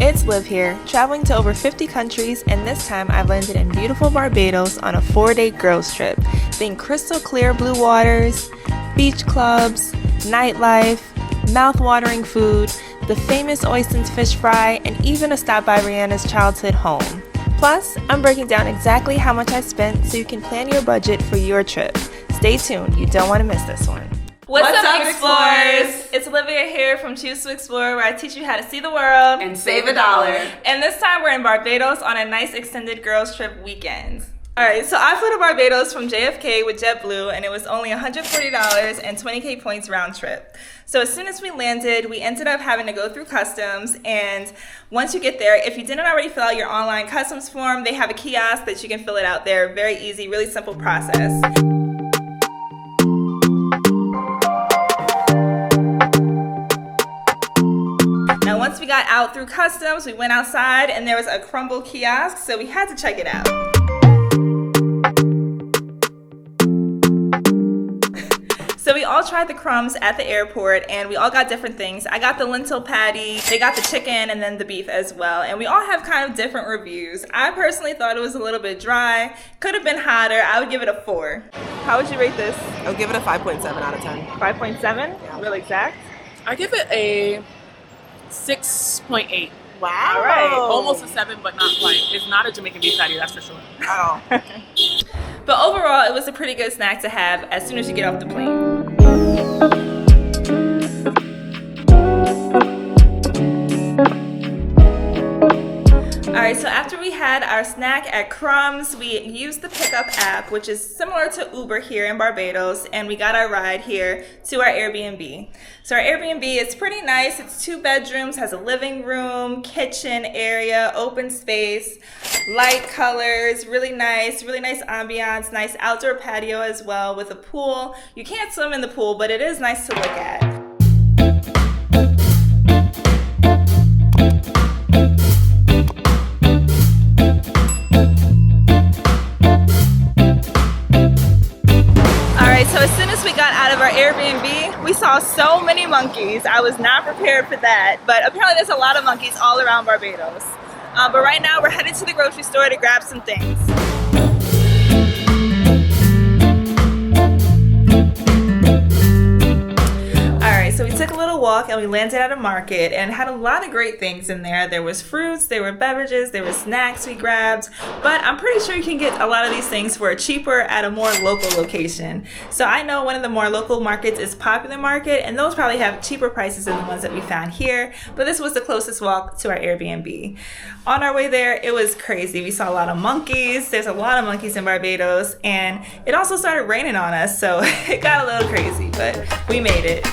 It's Liv here, traveling to over 50 countries, and this time I've landed in beautiful Barbados on a 4-day girls trip, seeing crystal clear blue waters, beach clubs, nightlife, mouth-watering food, the famous Oistins Fish Fry, and even a stop by Rihanna's childhood home. Plus, I'm breaking down exactly how much I spent so you can plan your budget for your trip. Stay tuned, you don't want to miss this one. What's up, Explorers? It's Olivia here from Choose to Explore, where I teach you how to see the world and save $1. And this time we're in Barbados on a nice extended girls trip weekend. Alright, so I flew to Barbados from JFK with JetBlue, and it was only $140 and 20K points round trip. So as soon as we landed, we ended up having to go through customs, and once you get there, if you didn't already fill out your online customs form, they have a kiosk that you can fill it out there. Very easy, really simple process. Once we got out through customs, we went outside and there was a Crumbz kiosk, so we had to check it out. So we all tried the crumbs at the airport and we all got different things. I got the lentil patty, they got the chicken, and then the beef as well. And we all have kind of different reviews. I personally thought it was a little bit dry, could have been hotter. I would give it a 4. How would you rate this? I would give it a 5.7 out of 10. 5.7? Yeah. Real exact? I give it a 6.8. Wow. All right. Almost a 7, but not quite. It's not a Jamaican beef patty, that's for sure. Oh. But overall, it was a pretty good snack to have as soon as you get off the plane. Alright, so after we had our snack at Crumbz, we used the pickup app, which is similar to Uber here in Barbados, and we got our ride here to our Airbnb. So our Airbnb is pretty nice. It's 2 bedrooms, has a living room, kitchen area, open space, light colors, really nice ambiance, nice outdoor patio as well with a pool. You can't swim in the pool, but it is nice to look at. So as soon as we got out of our Airbnb, we saw so many monkeys. I was not prepared for that, but apparently there's a lot of monkeys all around Barbados. But right now we're headed to the grocery store to grab some things. Alright, so we took a little walk and we landed at a market and had a lot of great things in there. There was fruits, there were beverages, there were snacks we grabbed, but I'm pretty sure you can get a lot of these things for cheaper at a more local location. So I know one of the more local markets is Popular Market, and those probably have cheaper prices than the ones that we found here, but this was the closest walk to our Airbnb. On our way there, it was crazy. We saw a lot of monkeys. There's a lot of monkeys in Barbados, and it also started raining on us, so it got a little crazy, but we made it.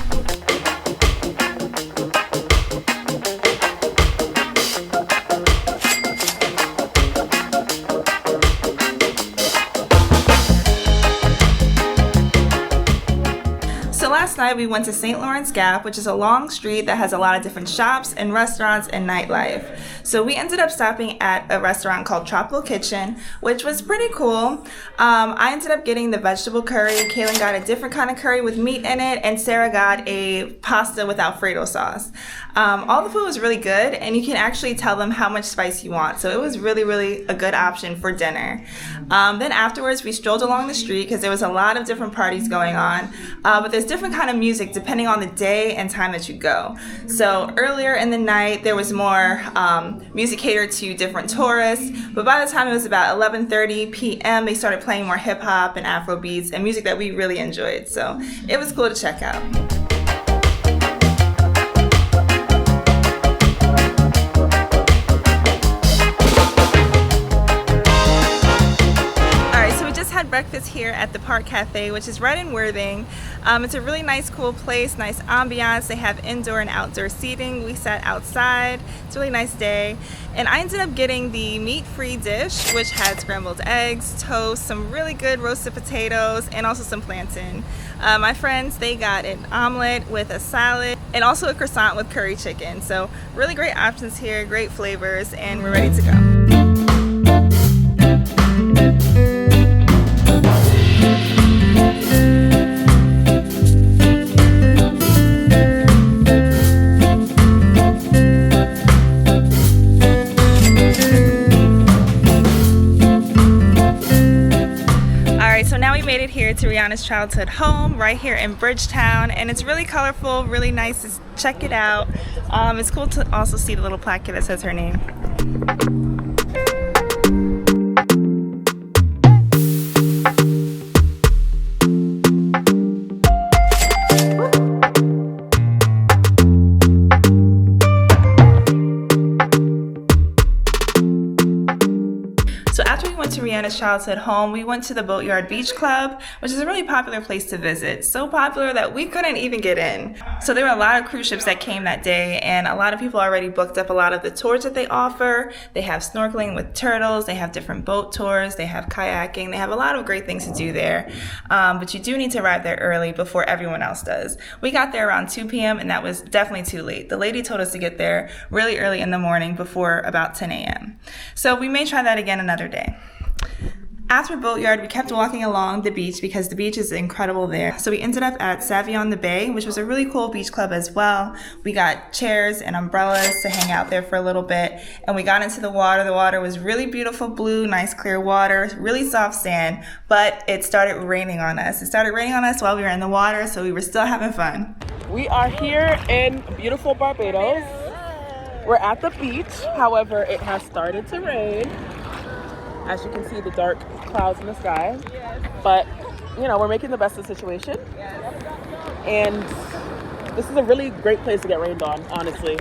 Last night we went to St. Lawrence Gap, which is a long street that has a lot of different shops and restaurants and nightlife. So we ended up stopping at a restaurant called Tropical Kitchen, which was pretty cool. I ended up getting the vegetable curry. Kaylin got a different kind of curry with meat in it, and Sarah got a pasta with Alfredo sauce. All the food was really good, and you can actually tell them how much spice you want. So it was really a good option for dinner. Then afterwards, we strolled along the street because there was a lot of different parties going on. But there's different kind of music depending on the day and time that you go. So earlier in the night, there was more music catered to different tourists. But by the time it was about 11:30 p.m., they started playing more hip hop and Afro beats and music that we really enjoyed. So it was cool to check out. Breakfast here at the Park Cafe, which is right in Worthing. It's a really nice, cool place, nice ambiance. They have indoor and outdoor seating. We sat outside. It's a really nice day. And I ended up getting the meat-free dish, which had scrambled eggs, toast, some really good roasted potatoes, and also some plantain. My friends, they got an omelet with a salad and also a croissant with curry chicken. So really great options here, great flavors, and we're ready to go. to Rihanna's childhood home right here in Bridgetown, and it's really colorful, really nice to check it out. It's cool to also see the little plaque that says her name. To Rihanna's childhood home, we went to the BoatYard Beach Club, which is a really popular place to visit. So popular that we couldn't even get in. So there were a lot of cruise ships that came that day, and a lot of people already booked up a lot of the tours that they offer. They have snorkeling with turtles, they have different boat tours, they have kayaking, they have a lot of great things to do there. But you do need to arrive there early before everyone else does. We got there around 2 p.m. and that was definitely too late. The lady told us to get there really early in the morning before about 10 a.m. So we may try that again another day. After BoatYard, we kept walking along the beach because the beach is incredible there. So we ended up at Savoring the Bay, which was a really cool beach club as well. We got chairs and umbrellas to hang out there for a little bit, and we got into the water. The water was really beautiful blue, nice clear water, really soft sand, but it started raining on us. It started raining on us while we were in the water, so we were still having fun. We are here in beautiful Barbados. We're at the beach, however, it has started to rain. As you can see, the dark clouds in the sky. But, you know, we're making the best of the situation. And this is a really great place to get rained on, honestly.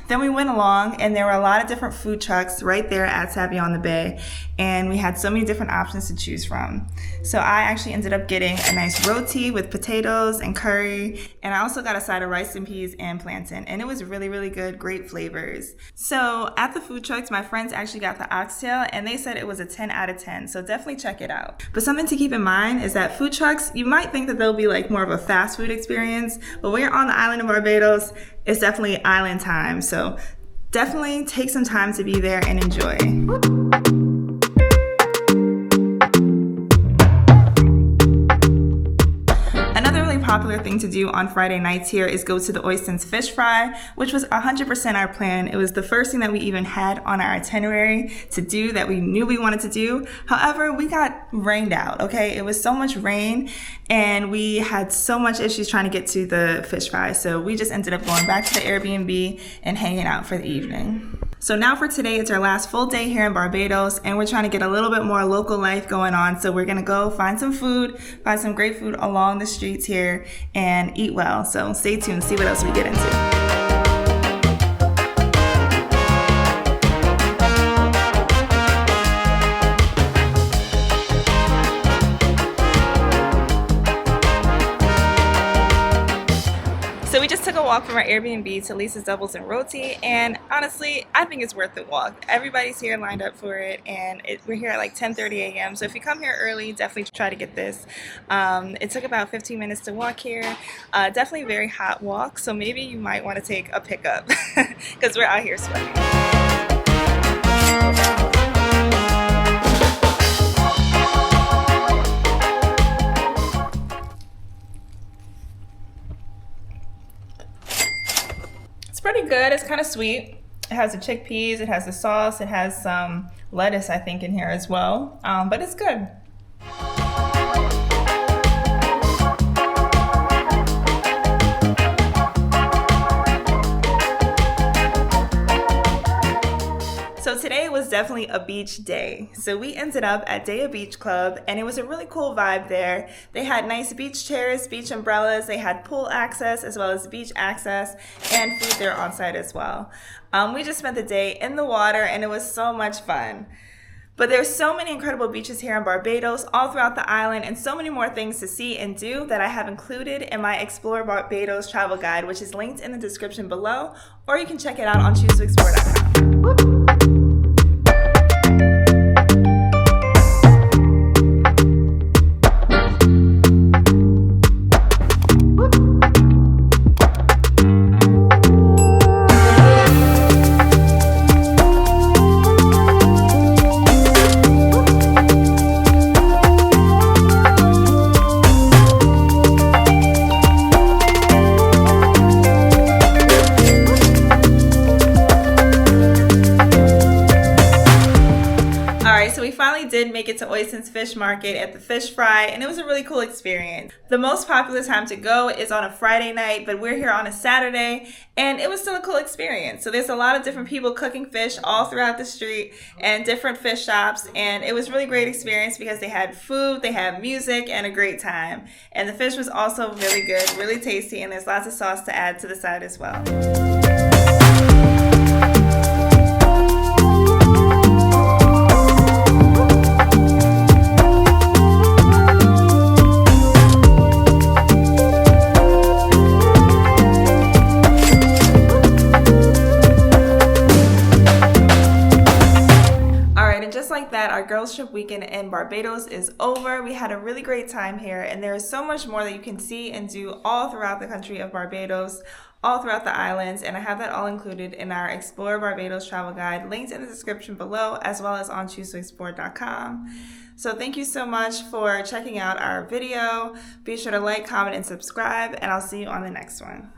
Then we went along, and there were a lot of different food trucks right there at Savoring the Bay, and we had so many different options to choose from. So I actually ended up getting a nice roti with potatoes and curry, and I also got a side of rice and peas and plantain, and it was really, really good, great flavors. So at the food trucks, my friends actually got the oxtail, and they said it was a 10 out of 10, so definitely check it out. But something to keep in mind is that food trucks, you might think that they'll be like more of a fast food experience, but when you're on the island of Barbados, it's definitely island time, so definitely take some time to be there and enjoy. Popular thing to do on Friday nights here is go to the Oistins Fish Fry, which was 100% our plan. It was the first thing that we even had on our itinerary to do that we knew we wanted to do. However, we got rained out, okay? It was so much rain and we had so much issues trying to get to the fish fry. So we just ended up going back to the Airbnb and hanging out for the evening. So now for today, it's our last full day here in Barbados, and we're trying to get a little bit more local life going on. So we're gonna go find some food, find some great food along the streets here, and eat well. So stay tuned, see what else we get into. So we just took a walk from our Airbnb to Lisa's Doubles and Roti, and honestly, I think it's worth the walk. Everybody's here lined up for it, and we're here at like 10:30 a.m. So if you come here early, definitely try to get this. It took about 15 minutes to walk here. Definitely a very hot walk, so maybe you might want to take a pickup because we're out here sweating. Pretty good. It's kind of sweet. It has the chickpeas, it has the sauce, it has some lettuce, I think, in here as well. But it's good. So today was definitely a beach day. So we ended up at Deia Beach Club, and it was a really cool vibe there. They had nice beach chairs, beach umbrellas, they had pool access as well as beach access, and food there on site as well. We just spent the day in the water, and it was so much fun. But there's so many incredible beaches here in Barbados, all throughout the island, and so many more things to see and do that I have included in my Explore Barbados travel guide, which is linked in the description below, or you can check it out on choosetoexplore.com. we finally did make it to Oistins Fish Market at the Fish Fry, and it was a really cool experience. The most popular time to go is on a Friday night, but we're here on a Saturday, and it was still a cool experience. So there's a lot of different people cooking fish all throughout the street and different fish shops, and it was really great experience because they had food, they had music, and a great time. And the fish was also really good, really tasty, and there's lots of sauce to add to the side as well. Like that, our girls trip weekend in Barbados is over. We had a really great time here, and there is so much more that you can see and do all throughout the country of Barbados, all throughout the islands, and I have that all included in our Explore Barbados travel guide, linked in the description below, as well as on chooseToExplore.com. So thank you so much for checking out our video. Be sure to like, comment, and subscribe, and I'll see you on the next one.